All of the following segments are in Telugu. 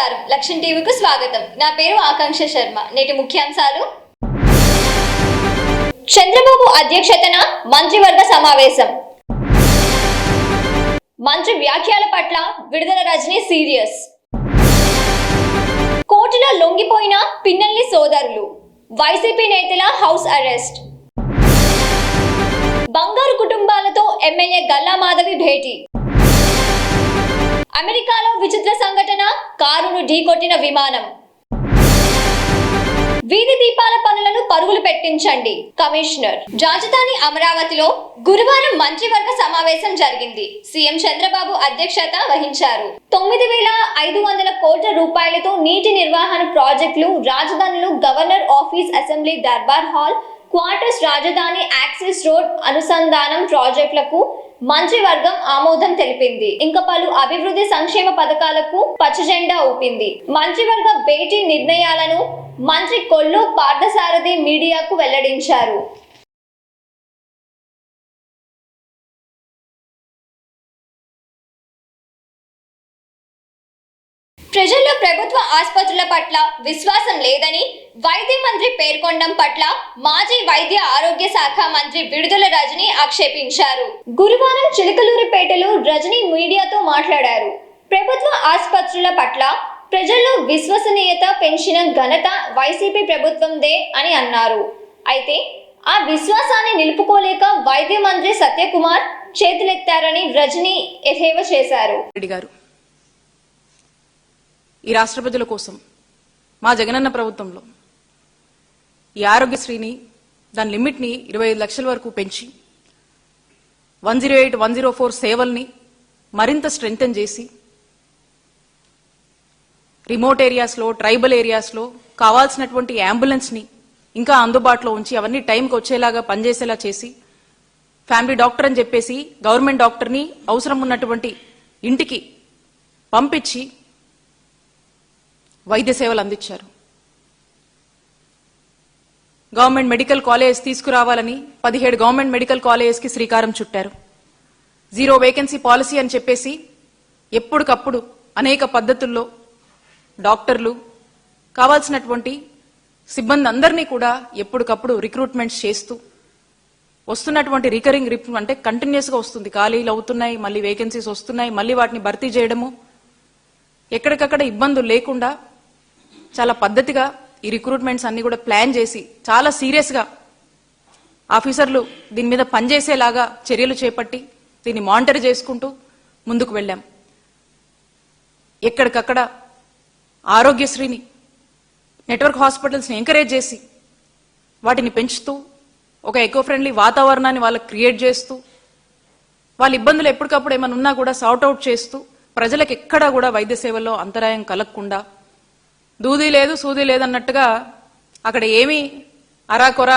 నమస్కారం, లక్ష్మీ టీవీకి స్వాగతం. నా పేరు ఆకాంక్ష శర్మ. నేటి ముఖ్యాంశాలు: చంద్రబాబు అధ్యక్షతన మంత్రివర్గ సమావేశం. మంత్రి వ్యాఖ్యల పట్ల విడుదల రజనీ సీరియస్. కోర్టులో లొంగిపోయిన పిన్నెల్లి సోదరులు, వైసీపీ నేతల హౌస్ అరెస్ట్. బంగారు కుటుంబాలతో ఎమ్మెల్యే గల్లా మాధవి భేటీ. అమెరికాలో విచిత్ర సంఘటన, కారును ఢీకొట్టిన విమానం. వీధి దీపాల పనులను పరుగులు పెట్టించండి, కమిషనర్. రాజధాని అమరావతిలో గురువారం మంత్రివర్గ సమావేశం జరిగింది. సీఎం చంద్రబాబు అధ్యక్షత వహించారు. 9,500 కోట్ల రూపాయలతో నీటి నిర్వహణ ప్రాజెక్టులు, రాజధానిలో governor office, assembly Darbar hall, quarters, రాజధాని యాక్సెస్ రోడ్ అనుసంధానం ప్రాజెక్టులకు మంత్రివర్గం ఆమోదం తెలిపింది. ఇంకా పలు అభివృద్ధి సంక్షేమ పథకాలకు పచ్చజెండా ఊపింది. మంత్రివర్గ భేటీ నిర్ణయాలను మంత్రి కొల్లు పార్థసారథి మీడియాకు వెల్లడించారు. ప్రజల్లో ప్రభుత్వ ఆసుపత్రుల పట్ల విశ్వాసం లేదని వైద్య మంత్రి పేర్కొనడం పట్ల మాజీ వైద్య ఆరోగ్య శాఖ మంత్రి విడుదల రజనీ ఆక్షేపించారు. గురువారం చిలకలూరిపేటలో రజనీ మీడియాతో మాట్లాడారు. ప్రభుత్వ ఆసుపత్రుల పట్ల ప్రజల్లో విశ్వసనీయత పెంచిన ఘనత వైసీపీ ప్రభుత్వందే అని అన్నారు. అయితే ఆ విశ్వాసాన్ని నిలుపుకోలేక వైద్య మంత్రి సత్యకుమార్ చేతులెత్తారని రజనీ ఎద్దేవా చేశారు. ఈ రాష్ట్ర ప్రజల కోసం మా జగనన్న ప్రభుత్వంలో ఈ ఆరోగ్యశ్రీని దాని లిమిట్ని 25 లక్షల వరకు పెంచి 108, 104 సేవల్ని మరింత స్ట్రెంగ్తెన్ చేసి రిమోట్ ఏరియాస్లో, ట్రైబల్ ఏరియాస్లో కావాల్సినటువంటి అంబులెన్స్ని ఇంకా అందుబాటులో ఉంచి అవన్నీ టైంకి వచ్చేలాగా పనిచేసేలా చేసి ఫ్యామిలీ డాక్టర్ అని చెప్పేసి గవర్నమెంట్ డాక్టర్ని అవసరం ఉన్నటువంటి ఇంటికి పంపించి వైద్య సేవలు అందించారు. గవర్నమెంట్ మెడికల్ కాలేజ్ తీసుకురావాలని 17 గవర్నమెంట్ మెడికల్ కాలేజెస్కి శ్రీకారం చుట్టారు. 0 వేకెన్సీ పాలసీ అని చెప్పేసి ఎప్పటికప్పుడు అనేక పద్ధతుల్లో డాక్టర్లు కావాల్సినటువంటి సిబ్బంది అందరినీ కూడా ఎప్పటికప్పుడు రిక్రూట్మెంట్స్ చేస్తూ వస్తున్నటువంటి రికరింగ్ అంటే కంటిన్యూస్గా వస్తుంది. ఖాళీలు అవుతున్నాయి, మళ్ళీ వేకెన్సీస్ వస్తున్నాయి, మళ్ళీ వాటిని భర్తీ చేయడము, ఎక్కడికక్కడ ఇబ్బందులు లేకుండా చాలా పద్ధతిగా ఈ రిక్రూట్మెంట్స్ అన్ని కూడా ప్లాన్ చేసి చాలా సీరియస్గా ఆఫీసర్లు దీని మీద పనిచేసేలాగా చర్యలు చేపట్టి దీన్ని మానిటర్ చేసుకుంటూ ముందుకు వెళ్ళాం. ఎక్కడికక్కడ ఆరోగ్యశ్రీని, నెట్వర్క్ హాస్పిటల్స్ని ఎంకరేజ్ చేసి వాటిని పెంచుతూ ఒక ఎకో ఫ్రెండ్లీ వాతావరణాన్ని వాళ్ళకి క్రియేట్ చేస్తూ వాళ్ళ ఇబ్బందులు ఎప్పటికప్పుడు ఏమైనా ఉన్నా కూడా సార్ట్అవుట్ చేస్తూ ప్రజలకు ఎక్కడా కూడా వైద్య సేవల్లో అంతరాయం కలగకుండా దూది లేదు సూది లేదన్నట్టుగా అక్కడ ఏమీ అరాకొర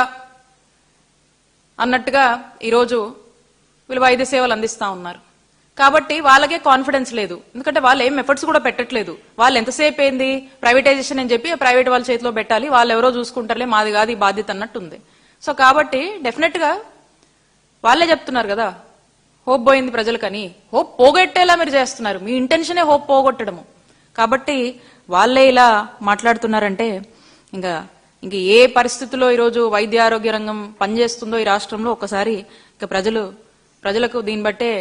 అన్నట్టుగా ఈరోజు వీళ్ళు వైద్య సేవలు అందిస్తూ ఉన్నారు. కాబట్టి వాళ్ళకే కాన్ఫిడెన్స్ లేదు. ఎందుకంటే వాళ్ళు ఏం ఎఫర్ట్స్ కూడా పెట్టట్లేదు. వాళ్ళు ఎంతసేపు ఏంది ప్రైవేటైజేషన్ అని చెప్పి ప్రైవేట్ వాళ్ళ చేతిలో పెట్టాలి, వాళ్ళు ఎవరో చూసుకుంటారులే, మాది కాదు ఈ బాధ్యత అన్నట్టు ఉంది. సో కాబట్టి డెఫినెట్ గా వాళ్ళే చెప్తున్నారు కదా, హోప్ పోయింది ప్రజలకని. హోప్ పోగొట్టేలా మీరు చేస్తున్నారు. మీ ఇంటెన్షనే హోప్ పోగొట్టడము. కాబట్టి వాళ్ళే ఇలా మాట్లాడుతున్నారంటే ఇంకా ఏ పరిస్థితుల్లో ఈరోజు వైద్య ఆరోగ్య రంగం పనిచేస్తుందో ఈ రాష్ట్రంలో ఒకసారి ఇంకా ప్రజలకు దీన్ని బట్టే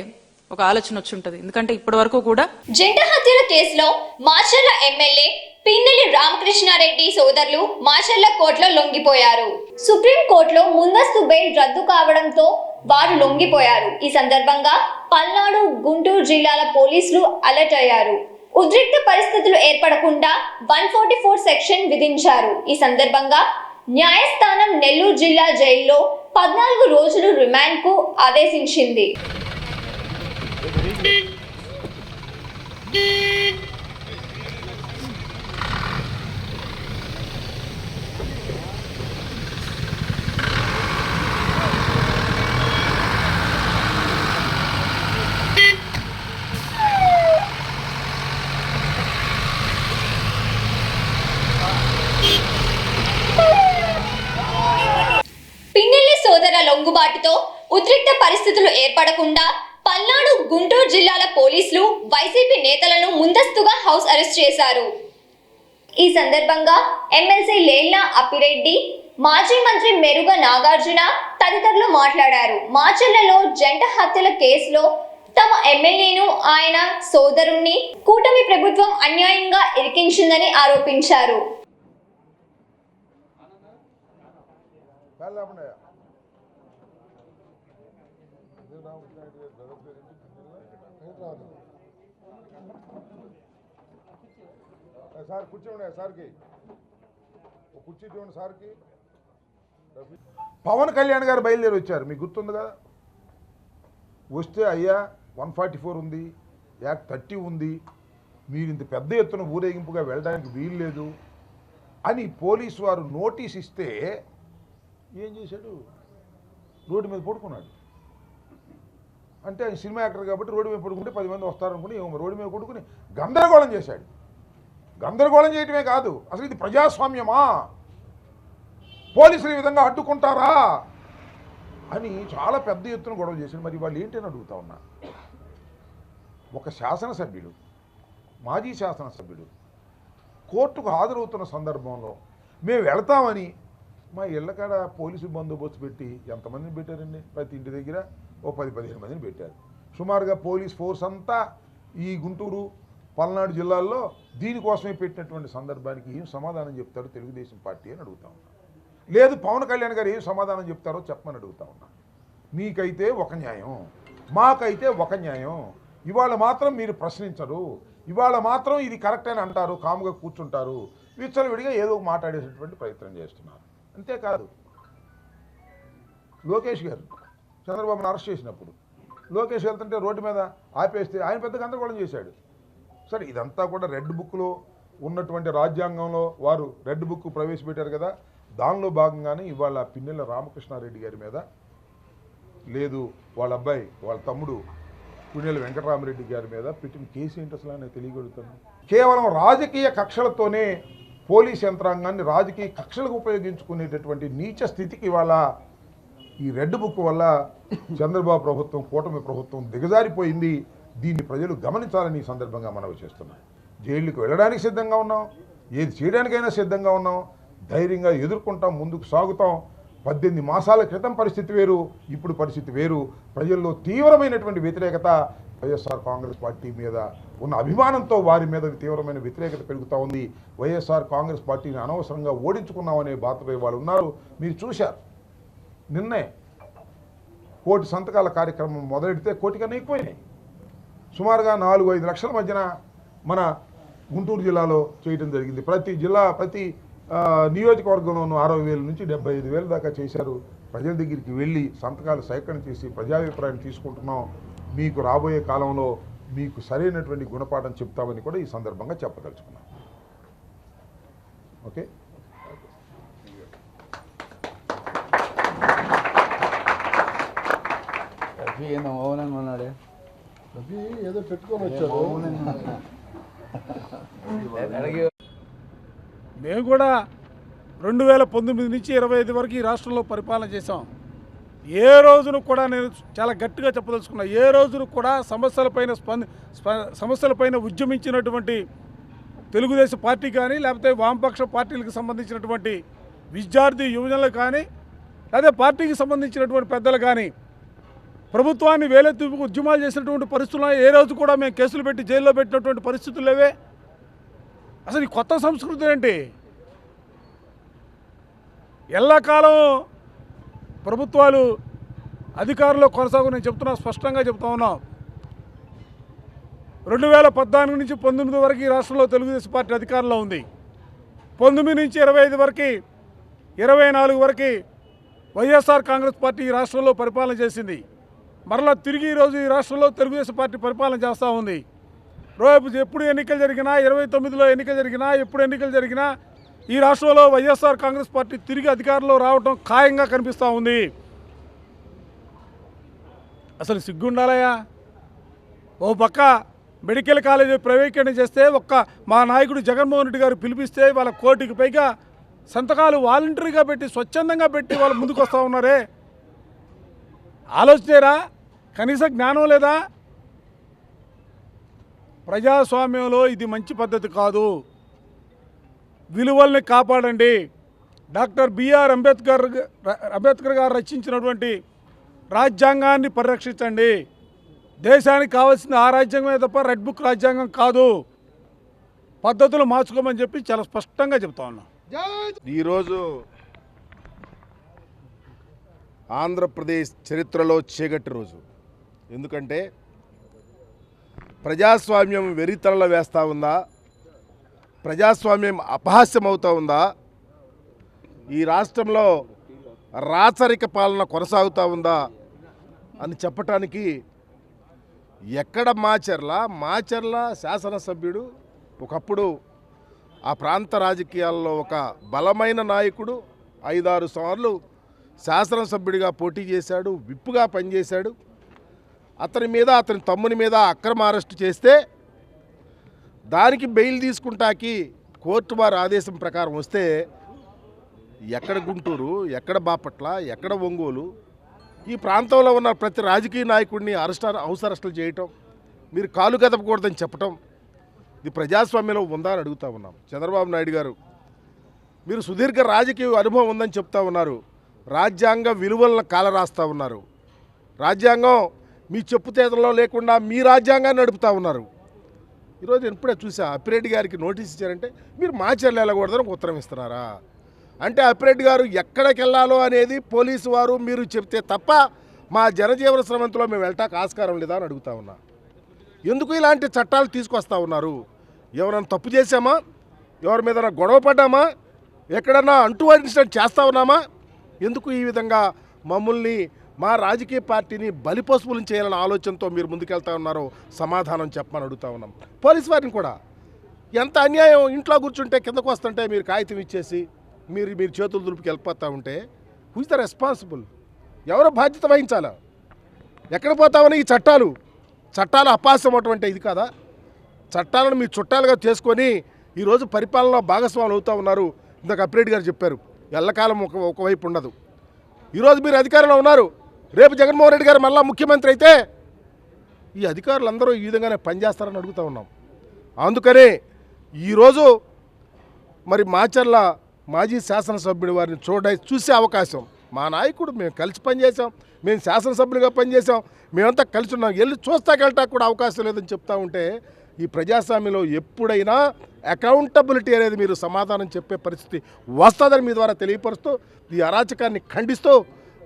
ఒక ఆలోచన వచ్చి ఉంటుంది. ఎందుకంటే ఇప్పటి వరకు కూడా జంట హత్యల కేసులో మాచర్ల ఎమ్మెల్యే పిన్నెల్లి రామకృష్ణారెడ్డి సోదరులు మాచర్ల కోర్టులో లొంగిపోయారు. సుప్రీం కోర్టులో ముందస్తు బెయిల్ రద్దు కావడంతో వారు లొంగిపోయారు. ఈ సందర్భంగా పల్నాడు, గుంటూరు జిల్లాల పోలీసులు అలర్ట్ అయ్యారు. ఉద్రిక్త పరిస్థితులు ఏర్పడకుండా 144 సెక్షన్ విధించారు. ఈ సందర్భంగా న్యాయస్థానం నెల్లూరు జిల్లా జైల్లో 14 రోజులు రిమాండ్ కు ఆదేశించింది. పిన్నెల్లి సోదర లొంగుబాటుతో ఉద్రిక్త పరిస్థితులు ఏర్పడకుండా పల్నాడు, గుంటూరు జిల్లాల పోలీసులు వైసీపీ నేతలను ముందస్తుగా హౌస్ అరెస్ట్ చేశారు. ఈ సందర్భంగా ఎమ్మెల్సీ లేళ్ల అప్పిరెడ్డి, మాజీ మంత్రి మెరుగ నాగార్జున తదితరులు మాట్లాడారు. మాచర్లలో జంట హత్యల కేసులో తమ ఎమ్మెల్యేను, ఆయన సోదరుణ్ణి కూటమి ప్రభుత్వం అన్యాయంగా ఇరికించిందని ఆరోపించారు. సార్ కూర్చోండి, సార్కి కుర్చీ చూడండి. సార్కి పవన్ కళ్యాణ్ గారు బయలుదేరి వచ్చారు, మీకు గుర్తుంది కదా. వస్తే అయ్యా 144 ఉంది, యాక్ట్ 30 ఉంది, మీరు ఇంత పెద్ద ఎత్తున ఊరేగింపుగా వెళ్ళడానికి వీలు లేదు అని పోలీసు వారు నోటీస్ ఇస్తే ఏం చేశాడు? రోడ్డు మీద పడుకున్నాడు. అంటే ఆయన సినిమా యాక్టర్ కాబట్టి రోడ్డు మీద పడుకుంటే 10 మంది వస్తారనుకుని రోడ్డు మీద పడుకుని గందరగోళం చేశాడు. గందరగోళం చేయటమే కాదు, అసలు ఇది ప్రజాస్వామ్యమా, పోలీసులు ఈ విధంగా అడ్డుకుంటారా అని చాలా పెద్ద ఎత్తున గొడవ చేశాడు. మరి వాళ్ళు ఏంటని అడుగుతా ఉన్నా. ఒక శాసనసభ్యుడు, మాజీ శాసనసభ్యుడు కోర్టుకు హాజరవుతున్న సందర్భంలో మేము వెళతామని మా ఇళ్ళకాడ పోలీసు బందోబస్తు పెట్టి ఎంతమందిని పెట్టారండి? ప్రతి ఇంటి దగ్గర ఓ 10-15 మందిని పెట్టారు. సుమారుగా పోలీస్ ఫోర్స్ అంతా ఈ గుంటూరు, పల్నాడు జిల్లాల్లో దీనికోసమే పెట్టినటువంటి సందర్భానికి ఏం సమాధానం చెప్తారో తెలుగుదేశం పార్టీ అని అడుగుతా ఉన్నా. లేదు పవన్ కళ్యాణ్ గారు ఏం సమాధానం చెప్తారో చెప్పమని అడుగుతా ఉన్నా. మీకైతే ఒక న్యాయం, మాకైతే ఒక న్యాయం. ఇవాళ మాత్రం మీరు ప్రశ్నించరు, ఇవాళ మాత్రం ఇది కరెక్ట్ అని అంటారు, కాముగా కూర్చుంటారు, విచ్చలవిడిగా ఏదో మాట్లాడేటటువంటి ప్రయత్నం చేస్తున్నారు. అంతేకాదు, లోకేష్ గారు చంద్రబాబును అరెస్ట్ చేసినప్పుడు లోకేష్ వెళ్తుంటే రోడ్డు మీద ఆపేస్తే ఆయన పెద్ద గందరగోళం చేశాడు. సరే, ఇదంతా కూడా రెడ్ బుక్లో ఉన్నటువంటి రాజ్యాంగంలో వారు రెడ్ బుక్ ప్రవేశపెట్టారు కదా, దానిలో భాగంగానే ఇవాళ పిన్నెల రామకృష్ణారెడ్డి గారి మీద, లేదు వాళ్ళ అబ్బాయి వాళ్ళ తమ్ముడు పిన్నెల వెంకటరామరెడ్డి గారి మీద పెట్టిన కేసు ఏంటి అసలు అని తెలియగలుగుతాను. కేవలం రాజకీయ కక్షలతోనే పోలీస్ యంత్రాంగాన్ని రాజకీయ కక్షలకు ఉపయోగించుకునేటటువంటి నీచ స్థితికి ఇవాళ ఈ రెడ్ బుక్ వల్ల చంద్రబాబు ప్రభుత్వం, కూటమి ప్రభుత్వం దిగజారిపోయింది. దీన్ని ప్రజలు గమనించాలని ఈ సందర్భంగా మనవి చేస్తున్నాం. జైళ్ళకు వెళ్ళడానికి సిద్ధంగా ఉన్నాం, ఏది చేయడానికైనా సిద్ధంగా ఉన్నాం, ధైర్యంగా ఎదుర్కొంటాం, ముందుకు సాగుతాం. 18 మాసాల క్రితం పరిస్థితి వేరు, ఇప్పుడు పరిస్థితి వేరు. ప్రజల్లో తీవ్రమైనటువంటి వ్యతిరేకత, వైఎస్ఆర్ కాంగ్రెస్ పార్టీ మీద ఉన్న అభిమానంతో వారి మీద తీవ్రమైన వ్యతిరేకత పెరుగుతూ ఉంది. వైఎస్ఆర్ కాంగ్రెస్ పార్టీని అనవసరంగా ఓడించుకున్నామనే బాధపై వాళ్ళు ఉన్నారు. మీరు చూశారు, నిన్నే 1 కోటి సంతకాల కార్యక్రమం మొదలెడితే 1 కోటి కన్నా ఎక్కువైనాయి. సుమారుగా 4-5 లక్షల మధ్యన మన గుంటూరు జిల్లాలో చేయడం జరిగింది. ప్రతి జిల్లా, ప్రతి నియోజకవర్గంలోనూ 60,000 నుంచి 75,000 దాకా చేశారు. ప్రజల దగ్గరికి వెళ్ళి సంతకాలు సేకరణ చేసి ప్రజాభిప్రాయం తీసుకుంటున్నాం. మీకు రాబోయే కాలంలో మీకు సరైనటువంటి గుణపాఠం చెప్తామని కూడా ఈ సందర్భంగా చెప్పదలుచుకున్నాం. ఓకే, మౌనంగా ఉన్నాడే, ఏదో పెట్టుకొని వచ్చారు. మేము కూడా 2019 నుంచి 25 వరకు ఈ రాష్ట్రంలో పరిపాలన చేశాం. ఏ రోజును కూడా నేను చాలా గట్టిగా చెప్పదలుచుకున్నా, ఏ రోజును కూడా సమస్యలపైన ఉద్యమించినటువంటి తెలుగుదేశం పార్టీ కానీ, లేకపోతే వామపక్ష పార్టీలకు సంబంధించినటువంటి విద్యార్థి యువజనులు కానీ, లేదా పార్టీకి సంబంధించినటువంటి పెద్దలు కానీ ప్రభుత్వాన్ని వేలెత్తి ఉద్యమాలు చేసినటువంటి పరిస్థితుల్లో ఏ రోజు కూడా మేము కేసులు పెట్టి జైల్లో పెట్టినటువంటి పరిస్థితులు లేవే. అసలు ఈ కొత్త సంస్కృతి ఏంటి? ఎల్లకాలం ప్రభుత్వాలు అధికారంలో కొనసాగు. నేను చెప్తున్నా, స్పష్టంగా చెప్తా ఉన్నాం. 2014 నుంచి 19 వరకు ఈ రాష్ట్రంలో తెలుగుదేశం పార్టీ అధికారంలో ఉంది. 19 నుంచి 25 వరకు, 24 వరకు వైఎస్ఆర్ కాంగ్రెస్ పార్టీ ఈ రాష్ట్రంలో పరిపాలన చేసింది. మరలా తిరిగి ఈరోజు ఈ రాష్ట్రంలో తెలుగుదేశం పార్టీ పరిపాలన చేస్తూ ఉంది. రేపు ఎప్పుడు ఎన్నికలు జరిగినా, 29లో ఎన్నికలు జరిగినా, ఎప్పుడు ఎన్నికలు జరిగినా ఈ రాష్ట్రంలో వైఎస్ఆర్ కాంగ్రెస్ పార్టీ తిరిగి అధికారంలో రావడం ఖాయంగా కనిపిస్తూ ఉంది. అసలు సిగ్గుండాలయా? ఓ పక్క మెడికల్ కాలేజీ ప్రైవేటీకరణ చేస్తే, మా నాయకుడు జగన్మోహన్ రెడ్డి గారు పిలిపిస్తే వాళ్ళ 1 కోటికి పైగా సంతకాలు వాలంటరీగా పెట్టి, స్వచ్ఛందంగా పెట్టి వాళ్ళు ముందుకు వస్తూ ఉన్నారే. ఆలోచనేరా? కనీస జ్ఞానం లేదా? ప్రజాస్వామ్యంలో ఇది మంచి పద్ధతి కాదు. విలువల్ని కాపాడండి. డాక్టర్ బిఆర్ అంబేద్కర్ గారు రచించినటువంటి రాజ్యాంగాన్ని పరిరక్షించండి. దేశానికి కావాల్సిన ఆ రాజ్యాంగమే తప్ప రెడ్ బుక్ రాజ్యాంగం కాదు. పద్ధతులు మార్చుకోమని చెప్పి చాలా స్పష్టంగా చెప్తా ఉన్నాం. ఈరోజు ఆంధ్రప్రదేశ్ చరిత్రలో చీకటి రోజు. ఎందుకంటే ప్రజాస్వామ్యం వెరితరల వేస్తూ ఉందా, ప్రజాస్వామ్యం అపహాస్యం అవుతూ ఉందా, ఈ రాష్ట్రంలో రాచరిక పాలన కొనసాగుతూ ఉందా అని చెప్పటానికి ఎక్కడ మాచర్ల శాసనసభ్యుడు ఒకప్పుడు ఆ ప్రాంత రాజకీయాల్లో ఒక బలమైన నాయకుడు, 5-6 సార్లు శాసనసభ్యుడిగా పోటీ చేశాడు, విప్పుగా పనిచేశాడు. అతని మీద అతని తమ్ముని మీద అక్రమ అరెస్టు చేస్తే దానికి బెయిల్ తీసుకుంటాకి కోర్టు వారి ఆదేశం ప్రకారం వస్తే ఎక్కడ గుంటూరు, ఎక్కడ బాపట్ల, ఎక్కడ ఒంగోలు, ఈ ప్రాంతంలో ఉన్న ప్రతి రాజకీయ నాయకుడిని హౌస్ అరెస్టులు చేయటం, మీరు కాలు కదపకూడదని చెప్పటం, ఇది ప్రజాస్వామ్యంలో ఉందా అని అడుగుతూ ఉన్నాం. చంద్రబాబు నాయుడు గారు, మీరు సుదీర్ఘ రాజకీయ అనుభవం ఉందని చెప్తా ఉన్నారు, రాజ్యాంగ విలువలను కాలరాస్తూ ఉన్నారు. రాజ్యాంగం మీ చెప్పుతేతల్లో లేకుండా మీ రాజ్యాంగాన్ని నడుపుతూ ఉన్నారు. ఈరోజు ఎప్పుడే చూసా, అప్పిరెడ్డి గారికి నోటీస్ ఇచ్చారంటే మీరు మాచర్ల వెళ్ళకూడదని ఉత్తరం ఇస్తున్నారా? అంటే అప్పిరెడ్డి గారు ఎక్కడికి వెళ్ళాలో అనేది పోలీసు వారు మీరు చెప్తే తప్ప మా జనజీవన స్రవంతిలో మేము వెళ్ళటానికి ఆస్కారం లేదా అని అడుగుతా ఉన్నా. ఎందుకు ఇలాంటి చట్టాలు తీసుకొస్తా ఉన్నారు? ఎవరైనా తప్పు చేశామా? ఎవరి మీద గొడవ పడ్డామా? ఎక్కడన్నా ఇన్సిడెంట్ చేస్తూ ఉన్నామా? ఎందుకు ఈ విధంగా మమ్మల్ని, మా రాజకీయ పార్టీని బలిపశువులను చేయాలన్న ఆలోచనతో మీరు ముందుకెళ్తా ఉన్నారో సమాధానం చెప్పమని అడుగుతా ఉన్నాం. పోలీసు వారిని కూడా ఎంత అన్యాయం, ఇంట్లో కూర్చుంటే కిందకు వస్తుంటే మీరు కాగితం ఇచ్చేసి మీరు చేతులు దులిపికి వెళ్ళిపోతూ ఉంటే హూ ఇస్ ద రెస్పాన్సిబుల్? ఎవరో బాధ్యత వహించాలా? ఎక్కడ పోతామని ఈ చట్టాలు అపాస్యం అటువంటి ఇది కాదా? చట్టాలను మీ చుట్టాలుగా చేసుకొని ఈరోజు పరిపాలనలో భాగస్వాములు అవుతూ ఉన్నారు. ఇందాక అప్పిరెడ్డి గారు చెప్పారు, ఎల్లకాలం ఒకవైపు ఉండదు. ఈరోజు మీరు అధికారంలో ఉన్నారు, రేపు జగన్మోహన్ రెడ్డి గారు మళ్ళా ముఖ్యమంత్రి అయితే ఈ అధికారులందరూ ఈ విధంగానే పనిచేస్తారని అడుగుతూ ఉన్నాం. అందుకనే ఈరోజు మరి మాచర్ల మాజీ శాసనసభ్యుడి వారిని చూసే అవకాశం, మా నాయకుడు, మేము కలిసి పనిచేసాం, మేము శాసనసభ్యులుగా పనిచేసాం, మేమంతా కలిసి ఉన్నాం, వెళ్ళి చూస్తాకెళ్ళటానికి కూడా అవకాశం లేదని చెప్తా ఉంటే ఈ ప్రజాస్వామ్యంలో ఎప్పుడైనా అకౌంటబిలిటీ అనేది మీరు సమాధానం చెప్పే పరిస్థితి వస్తుందని మీ ద్వారా తెలియపరుస్తూ ఈ అరాచకాన్ని ఖండిస్తూ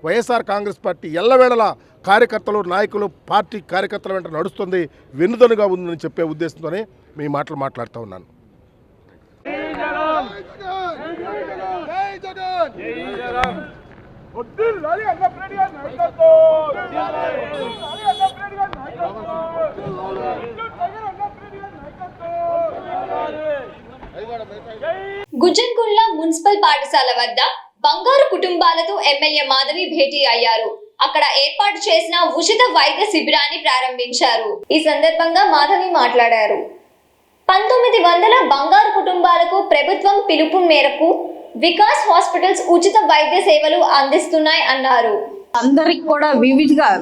వైఎస్ఆర్ కాంగ్రెస్ పార్టీ ఎల్లవేళలా కార్యకర్తలు, నాయకులు, పార్టీ కార్యకర్తల వెంట నడుస్తుంది, వెన్నుదనుగా ఉందని చెప్పే ఉద్దేశంతోనే మీ మాటలు మాట్లాడుతూ ఉన్నాను. గుజ్జన్గుండ్ల మున్సిపల్ పాఠశాల వద్ద బంగారు కుటుంబాలతో ఎమ్మెల్యే మాధవి భేటీ అయ్యారు. అక్కడ ఏర్పాటు చేసిన ఉచిత వైద్య శిబిరాన్ని ప్రారంభించారు. ఈ సందర్భంగా మాధవి మాట్లాడారు. 1900 బంగారు కుటుంబాలకు ప్రభుత్వం పిలుపు మేరకు వికాస్ హాస్పిటల్స్ ఉచిత వైద్య సేవలు అందిస్తున్నాయి అన్నారు. అందరికి కూడా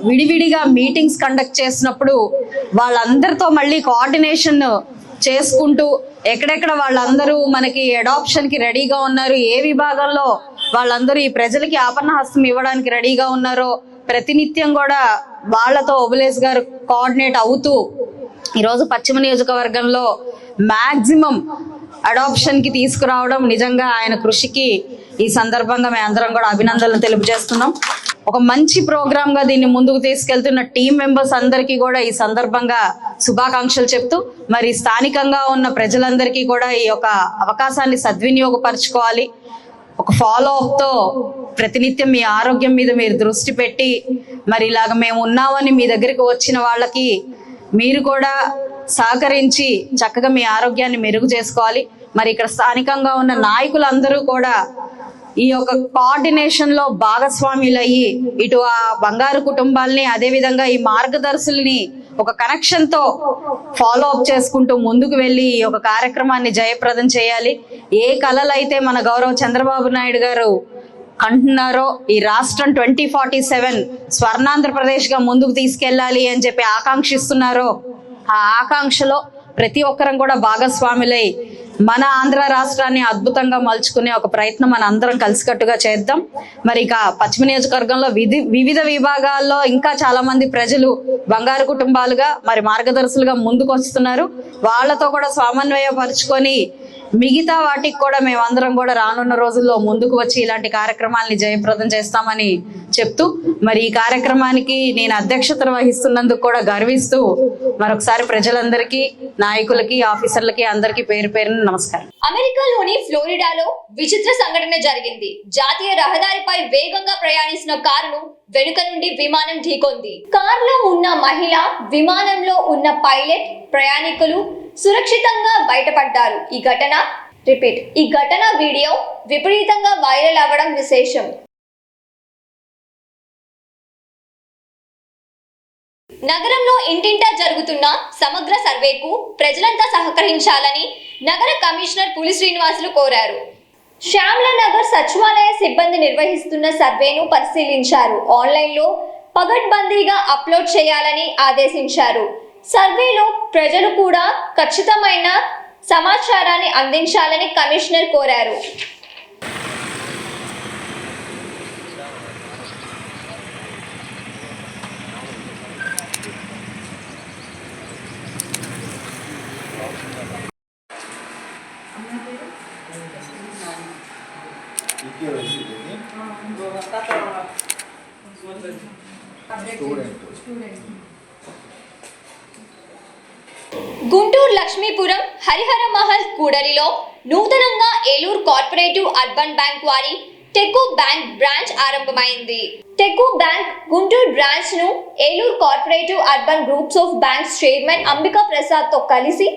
విడివిడిగా మీటింగ్స్ కండక్ట్ చేసినప్పుడు వాళ్ళందరితో మళ్ళీ కోఆర్డినేషన్ చేసుకుంటూ ఎక్కడెక్కడ వాళ్ళందరూ మనకి అడాప్షన్ కి రెడీగా ఉన్నారు, ఏ విభాగంలో వాళ్ళందరూ ఈ ప్రజలకి ఆపన్నహస్తం ఇవ్వడానికి రెడీగా ఉన్నారో ప్రతినిత్యం కూడా వాళ్ళతో ఓబులేస్ గారు కోఆర్డినేట్ అవుతూ ఈరోజు పశ్చిమ నియోజకవర్గంలో మాక్సిమం అడాప్షన్ కి తీసుకురావడం నిజంగా ఆయన కృషికి ఈ సందర్భంగా మేము అందరం కూడా అభినందనలు తెలియజేస్తున్నాం. ఒక మంచి ప్రోగ్రామ్ గా దీన్ని ముందుకు తీసుకెళ్తున్న టీం మెంబర్స్ అందరికీ కూడా ఈ సందర్భంగా శుభాకాంక్షలు చెప్తూ మరి స్థానికంగా ఉన్న ప్రజలందరికీ కూడా ఈ యొక్క అవకాశాన్ని సద్వినియోగపరచుకోవాలి. ఒక ఫాలో అప్ తో ప్రతినిత్యం మీ ఆరోగ్యం మీద మీరు దృష్టి పెట్టి మరి ఇలాగ మేము ఉన్నామని మీ దగ్గరికి వచ్చిన వాళ్ళకి మీరు కూడా సహకరించి చక్కగా మీ ఆరోగ్యాన్ని మెరుగు చేసుకోవాలి. మరి ఇక్కడ స్థానికంగా ఉన్న నాయకులందరూ కూడా ఈ యొక్క కోఆర్డినేషన్ లో భాగస్వామ్యులయ్యి ఇటు ఆ బంగారు కుటుంబాలని అదే విధంగా ఈ మార్గదర్శుల్ని ఒక కనెక్షన్ తో ఫాలో అప్ చేసుకుంటూ ముందుకు వెళ్ళి ఈ యొక్క కార్యక్రమాన్ని జయప్రదం చేయాలి. ఏ కలలైతే మన గౌరవ చంద్రబాబు నాయుడు గారు అంటున్నారో ఈ రాష్ట్రం 2047 స్వర్ణాంధ్రప్రదేశ్ గా ముందుకు తీసుకెళ్లాలి అని చెప్పి ఆకాంక్షిస్తున్నారో ఆ ఆకాంక్షలో ప్రతి ఒక్కరం కూడా భాగస్వాములై మన ఆంధ్ర రాష్ట్రాన్ని అద్భుతంగా మలుచుకునే ఒక ప్రయత్నం మన అందరం కలిసికట్టుగా చేద్దాం. మరి ఇక పశ్చిమ నియోజకవర్గంలో వివిధ విభాగాల్లో ఇంకా చాలా మంది ప్రజలు బంగారు కుటుంబాలుగా మరి మార్గదర్శులుగా ముందుకు వస్తున్నారు. వాళ్ళతో కూడా సమన్వయపరుచుకొని మిగతా వాటికి కూడా మేమందరం కూడా రానున్న రోజుల్లో ముందుకు వచ్చి ఇలాంటి కార్యక్రమాలని జయప్రదం చేస్తామని చెప్తూ మరి ఈ కార్యక్రమానికి నేను అధ్యక్షత వహిస్తున్నందుకు కూడా గర్విస్తూ మరొకసారి ప్రజలందరికీ, నాయకులకి, ఆఫీసర్లకి అందరికీ పేరు పేరున నమస్కారం. అమెరికాలోని ఫ్లోరిడాలో విచిత్ర సంఘటన జరిగింది. జాతీయ రహదారిపై వేగంగా ప్రయాణిస్తున్న కారును వెనుక నుండి విమానం ఢీకొంది. కారులో ఉన్న మహిళ, విమానంలో ఉన్న పైలట్, ప్రయాణికులు సురక్షితంగా బయటపడ్డారు. ఈ ఘటన వీడియో విపరీతంగా వైరల్ అవ్వడం విశేషం. నగరంలో ఇంటింటా జరుగుతున్న సమగ్ర సర్వేకు ప్రజలంతా సహకరించాలని నగర కమిషనర్ పులి శ్రీనివాసులు కోరారు. శ్యామల నగర్ సచివాలయ సిబ్బంది నిర్వహిస్తున్న సర్వేను పరిశీలించారు. ఆన్లైన్లో పగడ్బందీగా అప్లోడ్ చేయాలని ఆదేశించారు. సర్వేలో ప్రజలు కూడా ఖచ్చితమైన సమాచారాన్ని అందించాలని కమిషనర్ కోరారు. గుంటూరు లక్ష్మీపురం హరిహర మహల్ కూడలిలో నూతనంగా ఏలూరు కోఆపరేటివ్ అర్బన్ బ్యాంక్ వారి టెకో బ్యాంక్ బ్రాంచ్ ఆరంభమైంది. టెకో బ్యాంక్ గుంటూరు బ్రాంచ్ ను Eluru cooperative urban groups of banks chairman Ambika Prasad తో కలిసి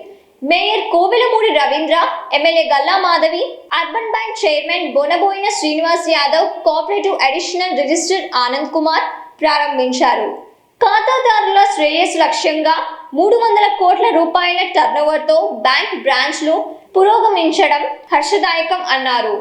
mayor Kovelamudi Ravindra, MLA Galla Madhavi, urban bank chairman Bonaboina Srinivas Yadav, cooperative additional register Anand Kumar ప్రారంభించారు. ఖాతాదారుల శ్రేయస్సు లక్ష్యంగా 300 కోట్ల రూపాయల టర్నోవర్తో బ్యాంక్ బ్రాంచ్లు పురోగమించడం హర్షదాయకం అన్నారు.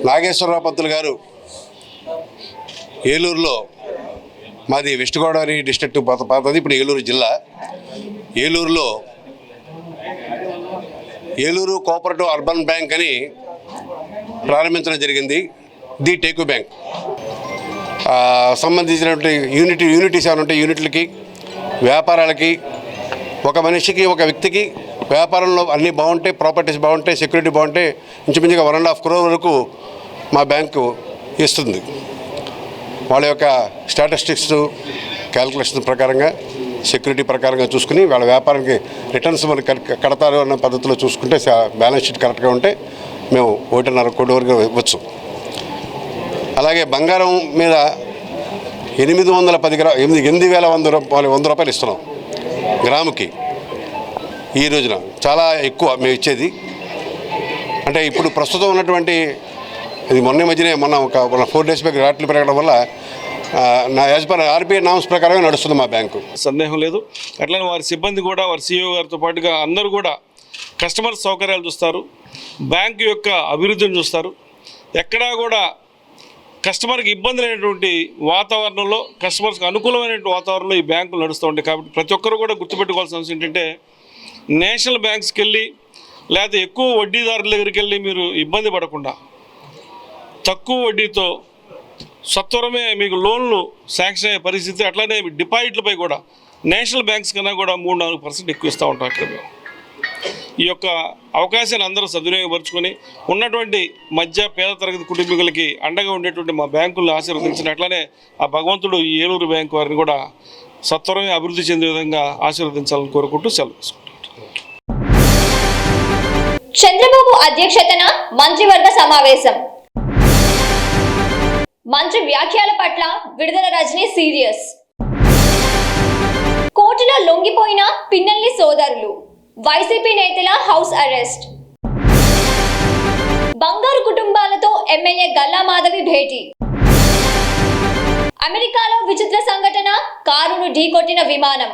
నాగేశ్వరరావు పంతులు గారు ఏలూరులో, మాది వెస్ట్ గోదావరి డిస్ట్రిక్ట్ పాతది, ఇప్పుడు ఏలూరు జిల్లా. ఏలూరులో ఏలూరు కోఆపరేటివ్ అర్బన్ బ్యాంక్ అని ప్రారంభించడం జరిగింది. ది టేకో బ్యాంక్ సంబంధించినటువంటి యూనిటీస్ ఏమైనా ఉంటాయి, యూనిట్లకి, వ్యాపారాలకి, ఒక మనిషికి, ఒక వ్యక్తికి వ్యాపారంలో అన్నీ బాగుంటాయి, ప్రాపర్టీస్ బాగుంటాయి, సెక్యూరిటీ బాగుంటాయి, ఇంచుమించుగా 1.5 crore వరకు మా బ్యాంకు ఇస్తుంది. వాళ్ళ యొక్క స్టాటిస్టిక్స్ క్యాల్కులేషన్ ప్రకారంగా, సెక్యూరిటీ ప్రకారంగా చూసుకుని వాళ్ళ వ్యాపారానికి రిటర్న్స్ వాళ్ళు కడతారు అన్న పద్ధతిలో చూసుకుంటే, బ్యాలెన్స్ షీట్ కరెక్ట్గా ఉంటే మేము 1.5 కోటి వరకు ఇవ్వచ్చు. అలాగే బంగారం మీద 8,100 రూపాయలు ఇస్తున్నాం గ్రాముకి. ఈ రోజున చాలా ఎక్కువ మేము ఇచ్చేది. అంటే ఇప్పుడు ప్రస్తుతం ఉన్నటువంటి ఇది మొన్న ఒక 4 days బ్యాక్ రేట్లు పెరగడం వల్ల నా యాజ్ పర్ ఆర్బీఐ నామ్స్ ప్రకారంగా నడుస్తుంది మా బ్యాంకు. సందేహం లేదు. అట్లనే వారి సిబ్బంది కూడా, వారి CEO గారితో పాటుగా అందరూ కూడా కస్టమర్ సౌకర్యాలు చూస్తారు, బ్యాంకు యొక్క అభివృద్ధిని చూస్తారు. ఎక్కడా కూడా కస్టమర్కి ఇబ్బంది లేనటువంటి వాతావరణంలో, కస్టమర్స్కి అనుకూలమైనటువంటి వాతావరణంలో ఈ బ్యాంకులు నడుస్తూ ఉంటాయి. కాబట్టి ప్రతి ఒక్కరు కూడా గుర్తుపెట్టుకోవాల్సిన అవసరం ఏంటంటే, నేషనల్ బ్యాంక్స్కి వెళ్ళి లేకపోతే ఎక్కువ వడ్డీదారుల దగ్గరికి వెళ్ళి మీరు ఇబ్బంది పడకుండా తక్కువ వడ్డీతో సత్వరమే మీకు లోన్లు శాంక్షన్ అయ్యే పరిస్థితి. అట్లానే డిపాజిట్లపై కూడా నేషనల్ బ్యాంక్స్ కన్నా కూడా 3-4% ఎక్కువ ఇస్తూ ఉంటాం. అక్కడ ఈ యొక్క అవకాశాన్ని అందరూ సద్వినియోగపరుచుకొని ఉన్నటువంటి మధ్య పేద తరగతి కుటుంబీకులకి అండగా ఉండేటువంటి మా బ్యాంకులను ఆశీర్వదించిన, అట్లానే ఆ భగవంతుడు ఈ ఏలూరు బ్యాంకు వారిని కూడా సత్వరమే అభివృద్ధి చెందే విధంగా ఆశీర్వదించాలని కోరుకుంటూ సెలవు తీసుకుంటాం. చంద్రబాబు అధ్యక్షతన మంత్రివర్గ సమావేశం. మంత్రి వ్యాఖ్యల పట్ల విడుదల రజనీ సీరియస్. కోర్టులో లొంగిపోయిన పిన్నెల్లి సోదరులు, వైసీపీ నేతల హౌస్ అరెస్ట్. బంగారు కుటుంబాలతో ఎమ్మెల్యే గల్లా మాధవి భేటీ. అమెరికాలో విచిత్ర సంఘటన, కారును ఢీకొట్టిన విమానం.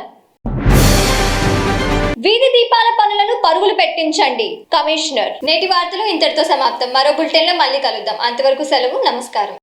వీధి దీపాల పనులను పరుగులు పెట్టించండి కమిషనర్. నేటి వార్తలు ఇంతటితో సమాప్తం. మరో బులెటిన్లో మళ్ళీ కలుద్దాం. అంతవరకు సెలవు. నమస్కారం.